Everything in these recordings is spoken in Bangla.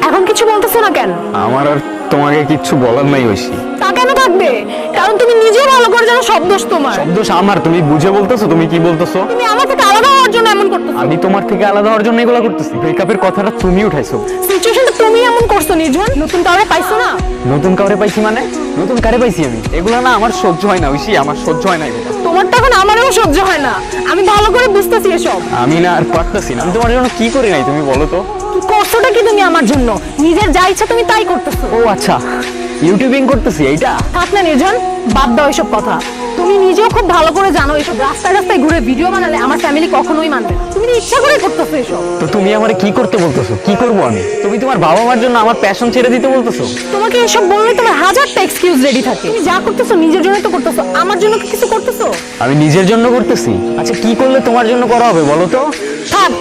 এখন কিছু বলতেছো না কেন? আমার আর তোমাকে কিচ্ছু বলার নাই ঐশী। তা কেন থাকবে? কারণ তুমি নিজেও ভালো করে জানো সব দোষ তোমার। সব দোষ আমার। তুমি বুঝে বলতেছো? তুমি কি বলতেছো? তুমি আমার থেকে আলাদা হওয়ার জন্য এমন করতেছো। আমি তোমার থেকে আলাদা হওয়ার জন্য এগুলো করতেছি? ব্রেকআপের কথাটা তুমি উঠাইছো। সিচুয়েশনটা তুমি এমন করছো নির্জন। নতুন কাউরে পাইছো না? নতুন কাউরে পাইছি মানে? নতুন কারে পাইছি আমি? এগুলো না আমার সহ্য হয় না ঐশী, আমার সহ্য হয় না এগুলো। তোমার তো এখন আমারও সহ্য হয় না। আমি ভালো করে বুঝতেছি এসব। আমি না আর পারতেছি না। আমি তোমার জন্য কি করি নাই তুমি বলো তো? কি করছোটা কি তুমি আমার জন্য? নিজের যা ইচ্ছা তুমি তাই করতেছো। ও আচ্ছা, ইউটিউবিং করতেছি এইটা? থাক না নির্জন, বাদ দাও এসব কথা। তুমি নিজেও খুব ভালো করে জানো এসব রাস্তায় রাস্তায় ঘুরে ভিডিও বানালে আমার ফ্যামিলি কখনোই মানবে না। তুমি তো ইচ্ছা করে করতেছো এসব। তো তুমি আমারে কি করতে বলতেছো? কি করব আমি? তুমি তোমার বাবা মার জন্য আমার প্যাশন ছেড়ে দিতে বলতেছো? তোমাকে এসব বললে তোমার হাজারটা এক্সকিউজ রেডি থাকে। তুমি যা করতেছো নিজের জন্য তো করতেছো, আমার জন্য কি কিছু করতেছো? আমি নিজের জন্য করতেছি। আচ্ছা কি করলে তোমার জন্য করা হবে বলো তো? থাক,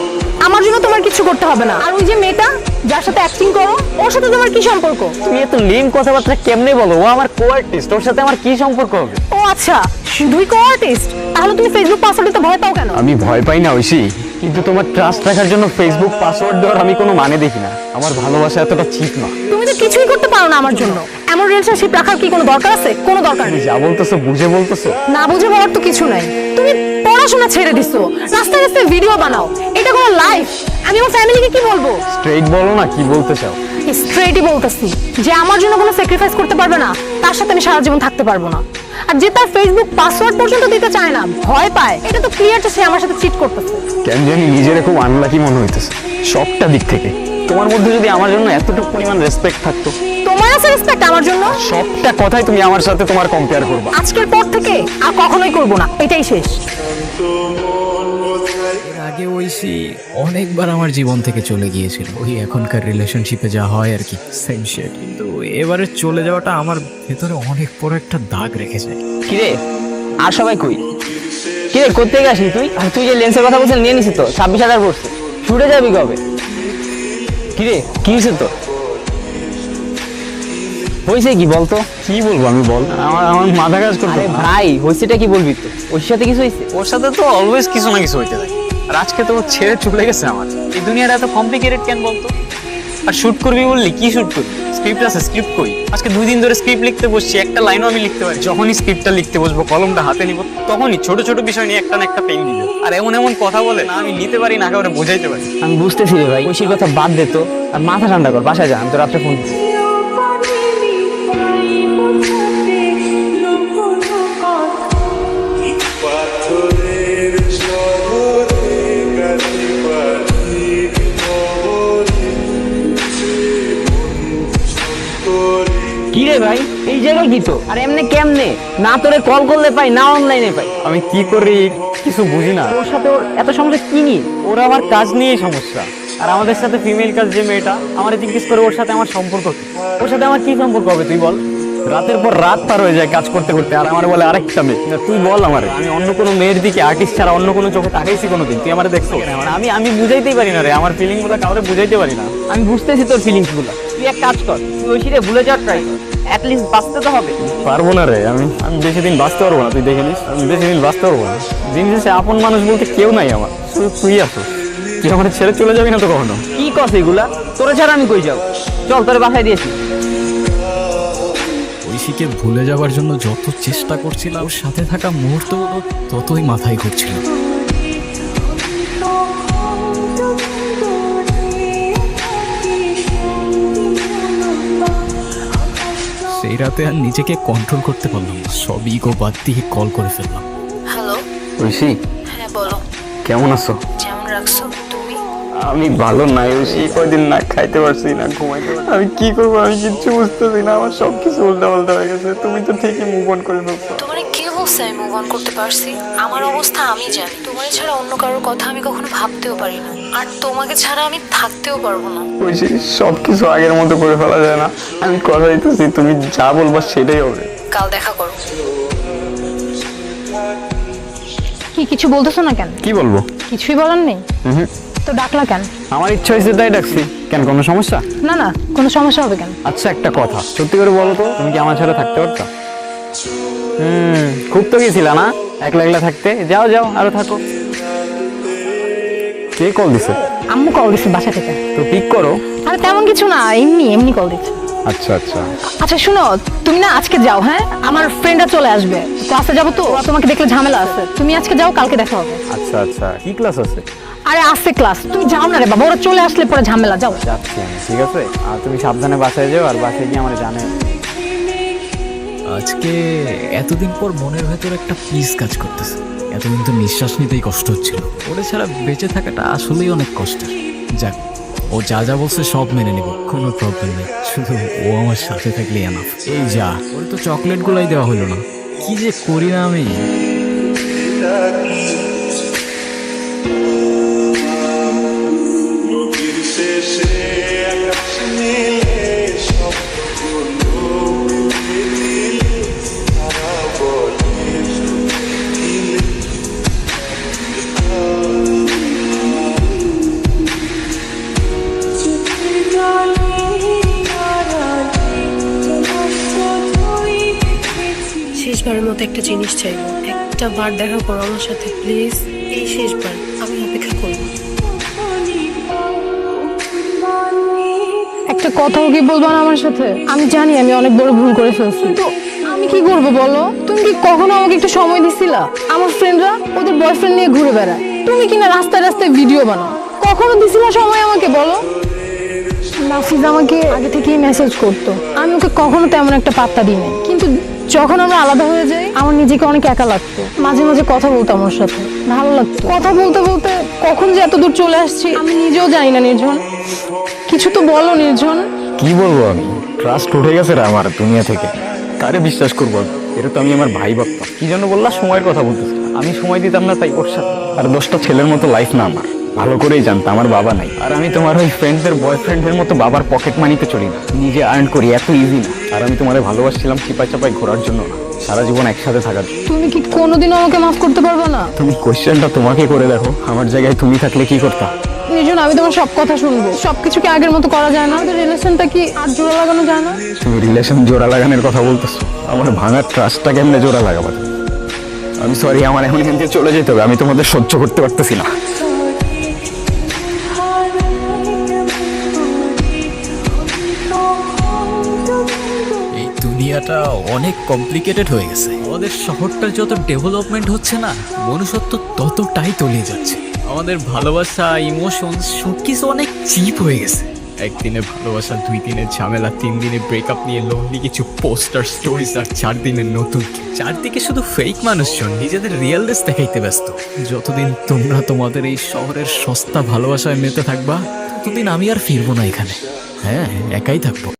আমার জন্য তোমার কিছু করতে হবে না। আর ওই যে মেয়েটা যার সাথে অ্যাক্টিং করো, ওর সাথে তোমার কি সম্পর্ক? তুমি এত লিম কথাবার্তা কেমনে বলো? ও আমার কো-আর্টিস্ট, ওর সাথে আমার কি সম্পর্ক হবে? ও আচ্ছা, শুধুই কো আর্টিস্ট? তাহলে তুমি ফেসবুক পাসওয়ার্ড দিতে ভয় পাও কেন? আমি ভয় পাই না ঐশী, কিন্তু তোমার ট্রাস্ট রাখার জন্য ফেসবুক পাসওয়ার্ড দেওয়ার আমি কোনো মানে দেখি না। আমার ভালোবাসা এতটা চিপ না। তুমি তো কিছুই করতে পারো না আমার জন্য। এমন রিলেশনশিপ রাখার কি কোনো দরকার আছে? কোনো দরকার তুমি নেই। যা বলতেছো বুঝে বলতেছো? না বুঝে বলার তো কিছু নাই। তুমি পড়াশোনা ছেড়ে দিছো, রাস্তায় রাস্তায় ভিডিও বানাও। এটা কোনো লাইফ? আমি আমার ফ্যামিলিকে কি বলবো? স্ট্রেইট বলো না, কি বলতে চাও? স্ট্রেটই বলতেছি যে আমার জন্য কোনো স্যাক্রিফাইস করতে পারবে না, তার সাথে আমি সারা জীবন থাকতে পারবো না। আর যে তার ফেসবুক পাসওয়ার্ড পর্যন্ত দিতে চায় না, ভয় পায়, এটা তো ক্লিয়ার যে সে আমার সাথে চিট করতেছে। কেন জানি নিজের খুব আনলাকি মনে হইতেছে সবটা দিক থেকে। তোমার মধ্যে যদি আমার জন্য এতটুকু পরিমাণ রেসপেক্ট থাকতো। তোমার আছে রেসপেক্ট আমার জন্য? সবটা কথাই তুমি আমার সাথে তোমার কম্পেয়ার করবা। আজকের পর থেকে আর কখনোই করবো না, এটাই শেষ। এর আগে ঐশী অনেকবার আমার জীবন থেকে চলে গিয়েছিল, ওই এখনকার রিলেশনশিপে যা হয় আর কি, সেম শেড। কিন্তু এবারে চলে যাওয়াটা আমার ভেতরে অনেক বড় একটা দাগ রেখে যায়। কিরে আর সবাই কই? কিরে কোত্থেকে আসিস তুই? আর তুই যে লেন্সের কথা বলছিস নিয়ে নিছিস তো 26,000 পড়ছে, ছুটে যাবি কবে? কিরে কি হয়েছে তো? হয়েছে কি বলতো? কি বলবো আমি বল? আমার আমার মাথা কাজ করতে। আরে ভাই হয়েছেটা কি বলবি তো? ওর সাথে কিছু হয়েছে? ওর সাথে তো অলওয়েজ কিছু না কিছু হইতে থাকে। আর আজকে তো ও ছেড়ে চলে গেছে আমার। এই দুনিয়াটা এত কমপ্লিকেটেড কেন বলতো? আর শুট করবি বললি, কি শুট করবি? স্ক্রিপ্ট আছে, স্ক্রিপ্ট কই? আজকে 2 দিন ধরে স্ক্রিপ্ট লিখতে বসছি, একটা লাইনও আমি লিখতে পারি। যখনই স্ক্রিপ্টটা লিখতে বসবো, কলমটা হাতে নিব, তখনই ছোট ছোট বিষয় নিয়ে একটা না একটা পেন দিবে। আর এমন এমন কথা বলে না, আমি নিতে পারি না, একেবারে বোঝাইতে পারি। আমি বুঝতেছি রে ভাই, ঐশীর কথা বাদ দে তো, আর মাথা ঠান্ডা কর, বাসায় যা, আমি তো রাত্রে ফোন দিচ্ছি। কি রে ভাই এই জায়গায় কি তো? আর এমনি কেমনে? না তোরে কল করলে পাই, না অনলাইনে পাই। আমি কি করি কিছু বুঝি না। তোর সাথে ওর এত সমস্যা কি নিয়ে? ওরা আমার কাজ নিয়েই সমস্যা। আর আমাদের সাথে ফিমেল কাজ যে মেয়েটা, আমার জিজ্ঞেস করে ওর সাথে আমার সম্পর্ক কি? ওর সাথে আমার কি সম্পর্ক হবে তুই বল? রাতের পর রাত পার হয়ে যায় কাজ করতে করতে, আর আমার বলে আরেকটা মেয়ে। তুই বল আমারে, আমি অন্য কোনো মেয়ের দিকে আর্টিস্ট ছাড়া অন্য কোনো চোখে তাকাইছি কোনোদিন? তুই আমার দেখছো? আমি আমি বুঝাইতেই পারি না রে, আমার ফিলিং গুলো কাউরে বুঝাইতে পারি না। আমি বুঝতেছি তোর ফিলিংস গুলো। তুই এক কাজ কর, তুই ঐশীরে ভুলে যাওয়ার ট্রাই কর, অ্যাটলিস্ট বাঁচতে তো হবে। পারবো না রে, আমি আমি বেশি দিন বাঁচতে পারবো না। তুই দেখে নিস, আমি বেশি দিন বাঁচতে পারবো না। দিন শেষে আপন মানুষ বলতে কেউ নাই আমার, শুধু তুই আছো। তুই আমার ছেড়ে চলে যাবি না তো কখনো? কি কস এগুলা? তোরে ছাড়া আমি কই যাব? চল তোরে বাসায় দিয়েছি। ঐশীকে ভুলে যাওয়ার জন্য যত চেষ্টা করছিলাম, ওর সাথে থাকা মুহূর্তগুলো ততই মাথায় ঘুরছিল। সেই রাতে আর নিজেকে কন্ট্রোল করতে পারলাম না, সব ইগো বাদ দিয়ে কল করে ফেললাম। হ্যালো। ঐশী, হ্যাঁ বলো। কেমন আছো? যেমন রাখছো তুমি? আমি ভালো নাই ঐশী, কয়দিন না খাইতে পারছি না, ঘুমাইতে পারছি। আমি কি করবো আমি কিচ্ছু বুঝতেছি না। আমার সবকিছু উল্টা পাল্টা হয়ে গেছে। তুমি তো ঠিকই মুভ অন করে ফেলছো। তোমার কে বলছে আমি মুভ অন করতে পারছি? আমার অবস্থা আমি জানি। তোমার ছাড়া অন্য কারোর কথা আমি কখনো ভাবতেও পারি না, আর তোমাকে ছাড়া আমি থাকতেও পারবো না। ঐশী, সবকিছু আগের মতো করে ফেলা যায় না। আমি কথা দিতেছি, তুমি যা বলবা সেটাই হবে। কাল দেখা করো। কি কিছু বলতেছো না কেন? কি বলবো? কিছুই বলার নেই তো ডাকলা কেন? আমার ইচ্ছা হয়েছে তাই ডাকছি। কেন, কোনো সমস্যা? না না, কোনো সমস্যা হবে কেন? আচ্ছা একটা কথা, সত্যি করে বলো তো, তুমি কি আমার ছাড়া থাকতে পারতা? খুব তো গেছিলা না একলা একলা থাকতে? যাও যাও, আরো থাকো। কে কল দিছে? আম্মু কল দিচ্ছে বাসা থেকে। তো পিক করো। আরে তেমন কিছু না, এমনি এমনি কল দিচ্ছে। আচ্ছা আচ্ছা। আচ্ছা শুনো, তুমি না আজকে যাও, হ্যাঁ আমার ফ্রেন্ডরা চলে আসবে, ক্লাসে যাবো তো, ওরা তোমাকে দেখলে ঝামেলা আছে। তুমি আজকে যাও, কালকে দেখা হবে। আচ্ছা আচ্ছা, কি ক্লাস আছে? আরে আছে ক্লাস, তুমি যাও না রে বাবা, ওরা চলে আসলে পরে ঝামেলা। যাও। যাচ্ছি আমি, ঠিক আছে। আর তুমি সাবধানে বাসায় যাও, আর বাসায় গিয়ে আমার জানে। আজকে এতদিন পর মনের ভেতর একটা পিস কাজ করতেছে। এতদিন তো নিঃশ্বাস নিতেই কষ্ট হচ্ছিল। ওরে ছাড়া বেঁচে থাকাটা আসলেই অনেক কষ্টের। যাক, ও যা যা বলছে সব মেনে নেব, কোনো প্রবলেম নেই। শুধু ও আমার সাথে থাকলে এনাফ। এই যা, ওর তো চকলেট গুলাই দেওয়া হলো না, কি যে করি না আমি। শেষবারের মতো একটা জিনিস চাইবো, একটা বার দেখা করো আমার সাথে প্লিজ। এই শেষবার, আমি অপেক্ষা করবো। একটা কথাও কি বলবো না আমার সাথে? আমি জানি আমি অনেক বড় ভুল করে ফেলছি, তো আমি কি করবো বলো? তুমি কি কখনো আমাকে একটু সময় দিছিলা? আমার ফ্রেন্ডরা ওদের বয়ফ্রেন্ড নিয়ে ঘুরে বেড়ায়, তুমি কিনা রাস্তায় রাস্তায় ভিডিও বানাও। কখনো দিছিলা সময় আমাকে বলো? নাফিজ আমাকে আগে থেকেই মেসেজ করতো, আমি ওকে কখনো তেমন একটা পাত্তা দিইনি। কিন্তু যখন আমরা আলাদা হয়ে যাই, আমার নিজেকে অনেক একা লাগতো। মাঝে মাঝে কথা বলতাম ওর সাথে, ভালো লাগতো। কথা বলতে বলতে কখন যে এত দূর চলে আসছি আমি নিজেও জানি না। নির্জন, কিছু তো বলো নির্জন। কি বলবো আমি? ট্রাস্ট উঠে গেছে রে আমার দুনিয়া থেকে। কারে বিশ্বাস করবো আমি? এটা তো আমি আমার ভাই ভাবতাম। কি যেন বললা, সময়ের কথা বলতেছি। আমি সময় দিতাম না তাই ওর সাথে। আর 10টা ছেলের মতো লাইফ না আমার, ভালো করেই জানতাম আমার বাবা নাই। আর আমি তোমার ওই ফ্রেন্ডদের বয়ফ্রেন্ডের মতো বাবার পকেট মানিতে চলি না, নিজে আর্ন করি, এত ইজি না। আর আমি তোমারে ভালোবাসছিলাম চিপাই চাপাই ঘোরার জন্য না, সারা জীবন একসাথে থাকার জন্য। তুমি কি কোনোদিনও আমাকে মাফ করতে পারবে না? তুমি কোয়েশ্চেনটা তোমাকে করে দেখো, আমার জায়গায় তুমি থাকলে কি করতা? নির্জন, আমি তোমার সব কথা শুনবো। সবকিছু কি আগের মতো করা যায় না? আমাদের রিলেশনটা কি আর জোড়া লাগানো যায় না? তুমি রিলেশন জোড়া লাগানোর কথা বলতেছো, আমার ভাঙার ট্রাস্টটা কেমনে জোড়া লাগাবা? আমি সরি, আমার এখন এখান থেকে চলে যেতে হবে। আমি তোমাদের সহ্য করতে পারতেছি না। এই দুনিয়াটা অনেক কমপ্লিকেটেড হয়ে গেছে। আমাদের শহরটার যত ডেভেলপমেন্ট হচ্ছে না, মনুষ্যত্ব ততটাই তলিয়ে যাচ্ছে। আমাদের ভালোবাসা, ইমোশন সবকিছু অনেক চিপ হয়ে গেছে। একদিনের ভালোবাসা, 2 দিনের ঝামেলা, 3 দিনে ব্রেকআপ নিয়ে লোনলি কিছু পোস্টার স্টোরিজ, আর 4 দিনের নতুন। চারদিকে শুধু ফেক মানুষজন নিজেদের রিয়েল দেশ দেখাইতে ব্যস্ত। যতদিন তোমরা তোমাদের এই শহরের সস্তা ভালোবাসায় মেতে থাকবা, ততদিন আমি আর ফিরবো না এখানে। হ্যাঁ, একাই থাকবো।